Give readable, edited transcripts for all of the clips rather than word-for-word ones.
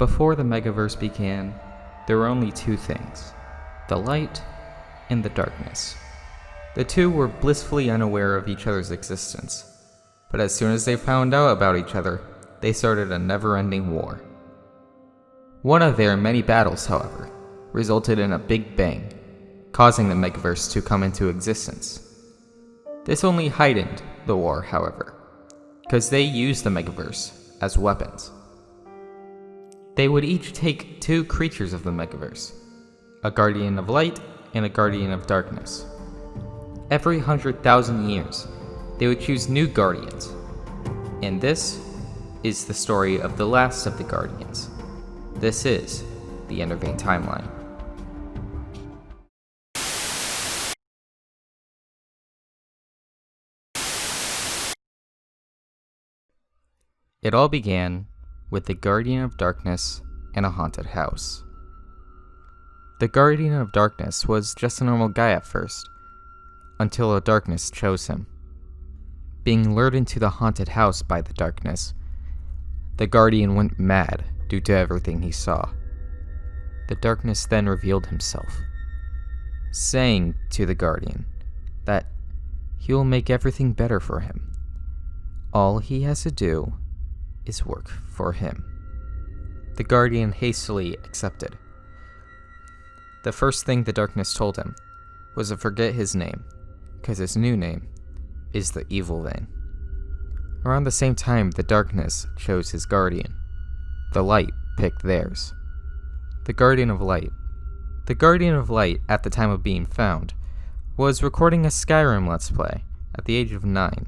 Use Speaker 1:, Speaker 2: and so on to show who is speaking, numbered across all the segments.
Speaker 1: Before the Megaverse began, there were only two things: the light and the darkness. The two were blissfully unaware of each other's existence, but as soon as they found out about each other, they started a never-ending war. One of their many battles, however, resulted in a big bang, causing the Megaverse to come into existence. This only heightened the war, however, because they used the Megaverse as weapons. They would each take two creatures of the Megaverse, a Guardian of Light and a Guardian of Darkness. Every 100,000 years, they would choose new Guardians, and this is the story of the last of the Guardians. This is the Vane timeline. It all began with the Guardian of Darkness and a haunted house. The Guardian of Darkness was just a normal guy at first, until the darkness chose him. Being lured into the haunted house by the darkness, the Guardian went mad due to everything he saw. The darkness then revealed himself, saying to the Guardian that he will make everything better for him. All he has to do is work for him. The Guardian hastily accepted. The first thing the darkness told him was to forget his name, because his new name is the Evil Vane. Around the same time, the darkness chose his Guardian. The light picked theirs. The Guardian of Light. The Guardian of Light, at the time of being found, was recording a Skyrim Let's Play at the age of 9.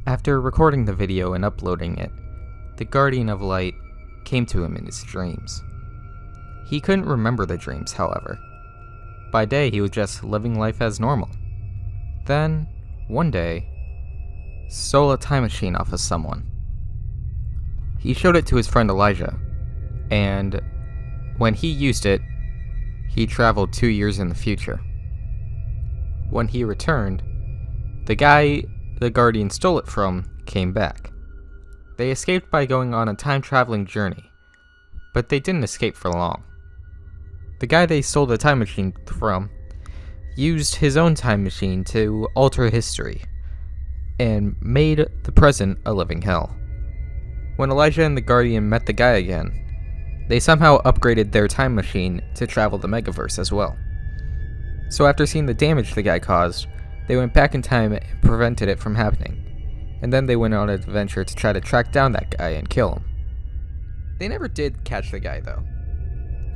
Speaker 1: After recording the video and uploading it, the Guardian of Light came to him in his dreams. He couldn't remember the dreams, however. By day, he was just living life as normal. Then, one day, stole a time machine off of someone. He showed it to his friend Elijah, and when he used it, he traveled 2 years in the future. When he returned, the guy the Guardian stole it from came back. They escaped by going on a time-traveling journey, but they didn't escape for long. The guy they stole the time machine from used his own time machine to alter history, and made the present a living hell. When Elijah and the Guardian met the guy again, they somehow upgraded their time machine to travel the Megaverse as well. So after seeing the damage the guy caused, they went back in time and prevented it from happening, and then they went on an adventure to try to track down that guy and kill him. They never did catch the guy though,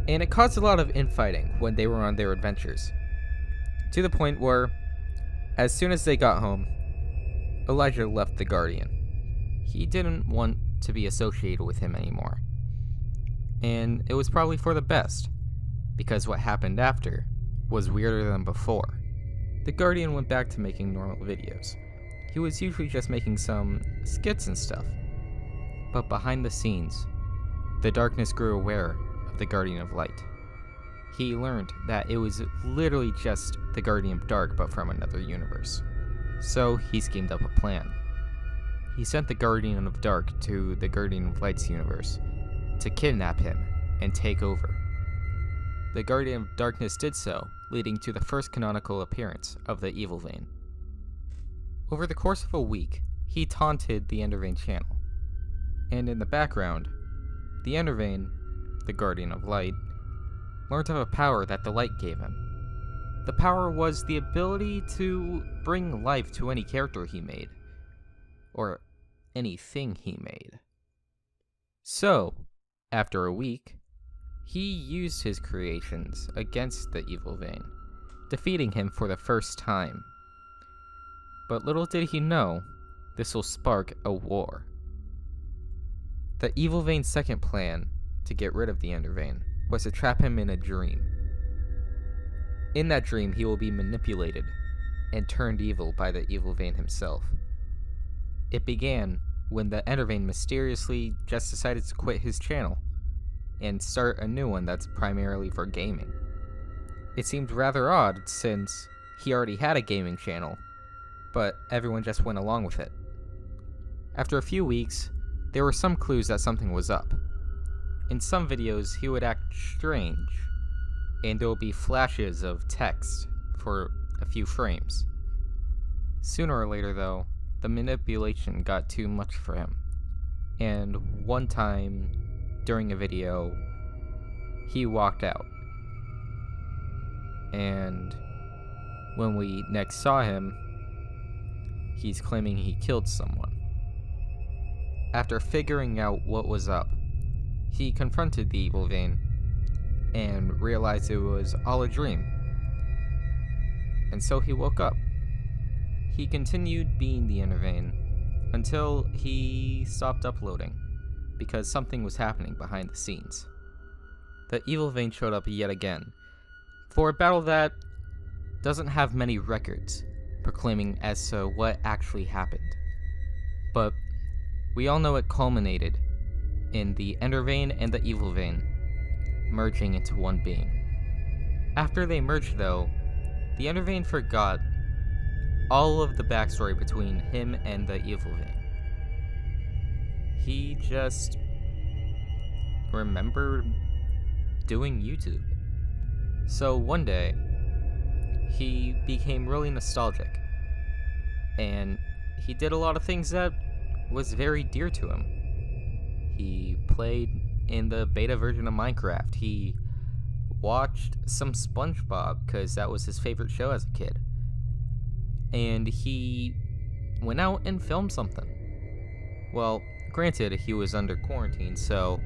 Speaker 1: and it caused a lot of infighting when they were on their adventures, to the point where, as soon as they got home, Elijah left the Guardian. He didn't want to be associated with him anymore, and it was probably for the best, because what happened after was weirder than before. The Guardian went back to making normal videos. He was usually just making some skits and stuff, but behind the scenes, the darkness grew aware of the Guardian of Light. He learned that it was literally just the Guardian of Dark, but from another universe. So he schemed up a plan. He sent the Guardian of Dark to the Guardian of Light's universe to kidnap him and take over. The Guardian of Darkness did so, leading to the first canonical appearance of the Evil Vane. Over the course of a week, he taunted the Vane channel, and in the background, the Vane, the Guardian of Light, learned of a power that the light gave him. The power was the ability to bring life to any character he made, or anything he made. So, after a week, he used his creations against the Evil Vane, defeating him for the first time. But little did he know, this will spark a war. The Evil Vane's second plan to get rid of the Vane was to trap him in a dream. In that dream, he will be manipulated and turned evil by the Evil Vane himself. It began when the Vane mysteriously just decided to quit his channel and start a new one that's primarily for gaming. It seemed rather odd since he already had a gaming channel, but everyone just went along with it. After a few weeks, there were some clues that something was up. in some videos he would act strange, and there will be flashes of text for a few frames. Sooner or later, though, the manipulation got too much for him, and one time during a video, he walked out. And when we next saw him, he's claiming he killed someone. After figuring out what was up, he confronted the evil Vane and realized it was all a dream. And so he woke up. He continued being the inner Vane until he stopped uploading because something was happening behind the scenes. The evil Vane showed up yet again for a battle that doesn't have many records proclaiming as to what actually happened. But we all know it culminated in the Ender Vane and the Evil Vane merging into one being. After they merged, though, the Ender Vane forgot all of the backstory between him and the Evil Vane. He just remembered doing YouTube. So one day, he became really nostalgic, and he did a lot of things that was very dear to him. He played in the beta version of Minecraft. He watched some SpongeBob because that was his favorite show as a kid. And he went out and filmed something. Well, granted, he was under quarantine, so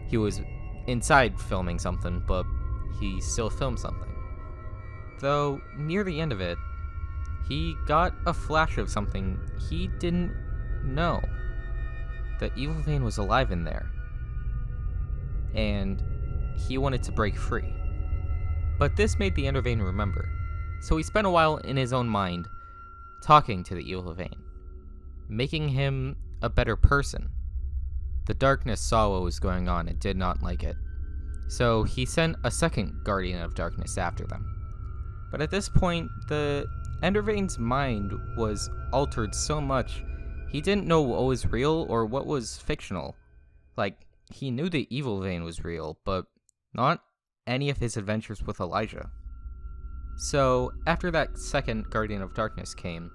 Speaker 1: he was inside filming something, but he still filmed something. Though, near the end of it, he got a flash of something he didn't know. The Evil Vane was alive in there, and he wanted to break free. But this made the Ender Vane remember, so he spent a while in his own mind, talking to the Evil Vane, making him a better person. The darkness saw what was going on and did not like it, so he sent a second Guardian of Darkness after them. But at this point, the Ender Vane's mind was altered so much, he didn't know what was real or what was fictional. Like, he knew the Evil Vane was real, but not any of his adventures with Elijah. So, after that second Guardian of Darkness came,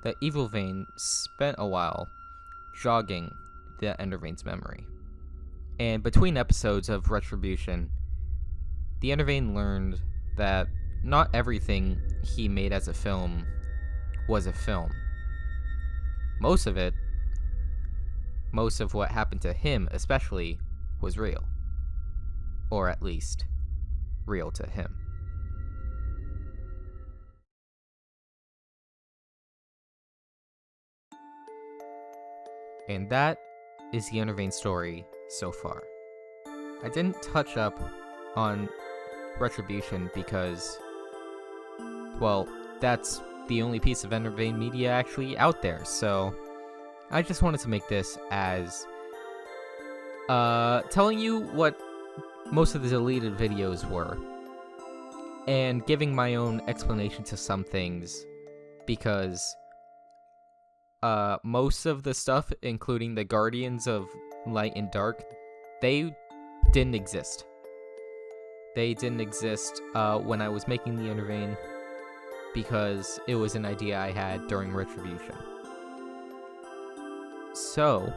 Speaker 1: the Evil Vane spent a while jogging the Ender Vane's memory. And between episodes of Retribution, the Ender Vane learned that not everything he made as a film was a film. Most of it, most of what happened to him especially, was real. Or at least, real to him. And that is the Ender Vane story so far. I didn't touch up on Retribution because, well, that's the only piece of Ender Vane media actually out there, so I just wanted to make this as telling you what most of the deleted videos were, and giving my own explanation to some things, because most of the stuff, including the Guardians of Light and Dark, they didn't exist. They didn't exist when I was making the Ender Vane, because it was an idea I had during Retribution. So,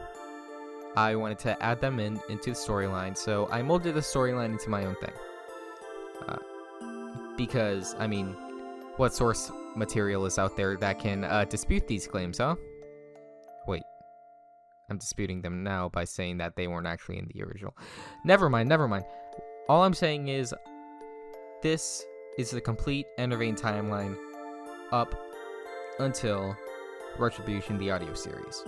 Speaker 1: I wanted to add them into the storyline, so I molded the storyline into my own thing. Because, I mean, what source material is out there that can dispute these claims, huh? Wait. I'm disputing them now by saying that they weren't actually in the original. Never mind. All I'm saying is, this is the complete Ender Vane timeline up until Retribution, the audio series.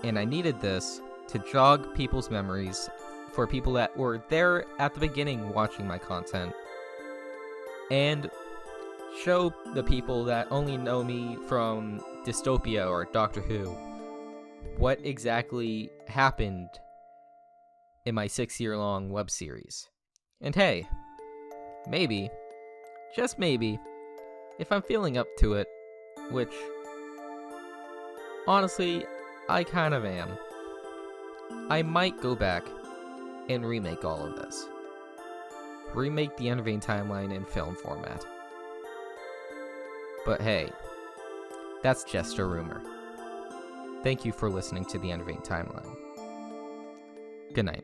Speaker 1: And I needed this to jog people's memories for people that were there at the beginning watching my content, and show the people that only know me from Dystopia or Doctor Who what exactly happened in my 6-year-long web series. And hey, maybe, just maybe, if I'm feeling up to it, which, honestly, I kind of am, I might go back and remake all of this. Remake the End of Vane timeline in film format. But hey, that's just a rumor. Thank you for listening to the End of Vane timeline. Good night.